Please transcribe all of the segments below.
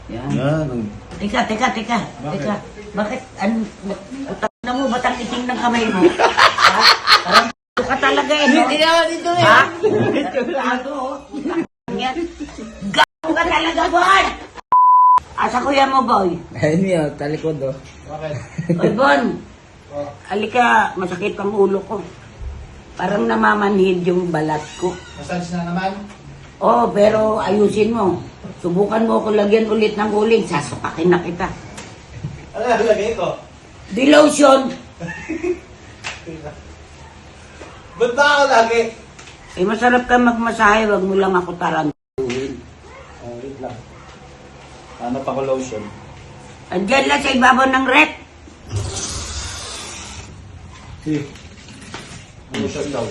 Yan. Yan. Teka. Teka. Bakit? Utang na mo, ba't ang itim ng kamay mo? Ha? Parang ka talaga eh, no? Hindi naman dito eh. Ha? Gago, oh. Yan. Gago ka talaga, boy! Asa kuya mo, boy? Ayun yun, talikod oh. Bakit? Oy, Bon. Halika, masakit ang ulo ko. Parang namamanhid yung balat ko. Massage na naman? Oh, pero ayusin mo. Subukan mo ako lagyan ulit ng uling. Sasukakin na kita. Ano nalagay ko? Di lotion. Ba't ba ako lagi? Eh, masarap ka magmasahe. Wag mo lang ako tarantuhin. Oh, wait lang. Ano pa ko lotion? Andyan lang sa ibabaw ng rep. Si. Lotion daw.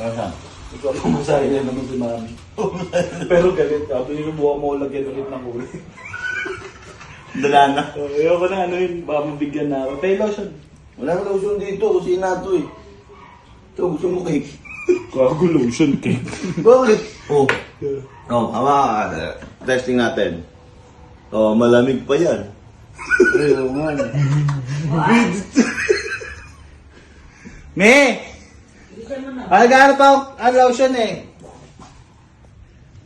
Aha. Ikaw ang masahe na naman si mami. Pero galit ka. Binubuha mo lagyan ulit ng ulit. Dala na. Ayoko na ano yun. Baka mabigyan na ako. Pay lotion. Wala nang lotion dito, kasi nato eh. Ito, gusto mo cake. Kago lotion cake. Bakit? Oh. Oh, hawa. Testing natin. Oh, malamig pa yan. Ayun man. Me! Naghanap ako ang lotion eh.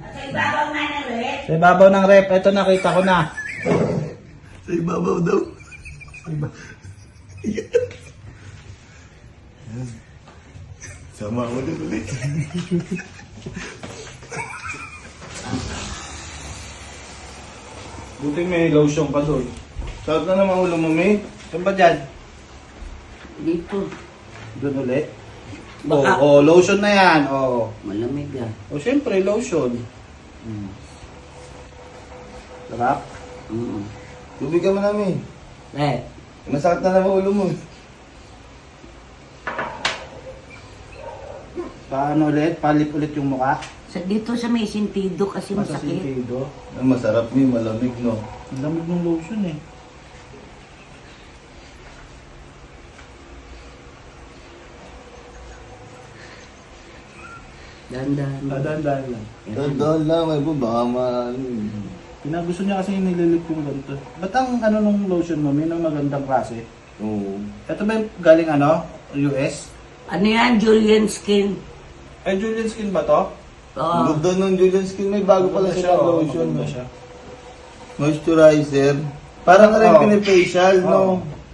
Sa ibabaw nga ng rep. Sa ibabaw ng rep. Ito nakita ko na. Sa ibabaw daw. Sama mo din ulit. Buti may lotion ka doon. Sakit na naman ulo mo, May. Saan ba dyan? Dito. Doon ulit? Baka- Oo, lotion na yan. Oo. Malamig ah. O syempre, lotion. Sarap. Mm. Tubig ka mo namin. Eh, Masakit na naman ulo mo. Paano ulit? Palip ulit yung mukha? dito sa may sentido kasi masakit. Masasitido. Masarap, May. Malamig, no? Ang lamig ng lotion eh. Dandan. Dahan-dahan lang. Dahan lang, may po. Baka Gusto niya kasi nililit yung ganito. Ba't ang ano nung lotion mo? May nang magandang klase. Oo. Ito ba yung galing ano? US? Ano yan? Julian Skin. Ay, Julian Skin ba to? Oo. Ganda ng Julian Skin. May bago pala Maganda siya oo, lotion. maganda No? siya. Moisturizer. Parang rin Oo. pinifacial, Oo. no?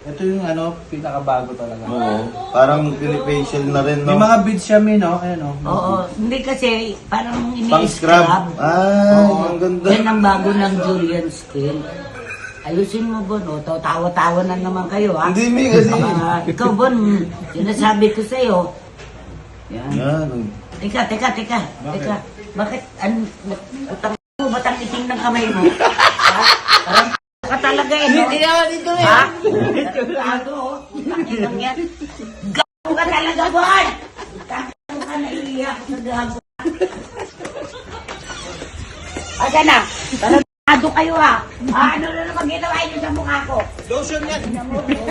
Ito yung ano, pinakabago talaga. Oo. Parang pinifacial na rin, May no? mga beads siya, May, no? Ayan, no? Oo. Hindi kasi parang Pang scrub. ini-scrub. Ay, Oo. ang ganda. Yan ang bago ng Julian Skin. Ayusin mo, Bon. O, tawa-tawa na naman kayo, ha? Hindi, May, kasi. Ikaw, Bon, sinasabi ko sa'yo. Yan. Yan. Teka. Teka. Bakit? Utang mo, ba't ang itim ng kamay mo? Ha? Parang ka talaga eh, no? Hindi naman dito eh. Ha? Gago, oh. Takitang yan. Gago ka talaga, Bon! Takitang ka, naiiyak sa gago. Asa na? Tarantado kayo, ha? Ano na naman ginawa niyo sa mukha ko? Lotion yan! Tingnan mo, oh.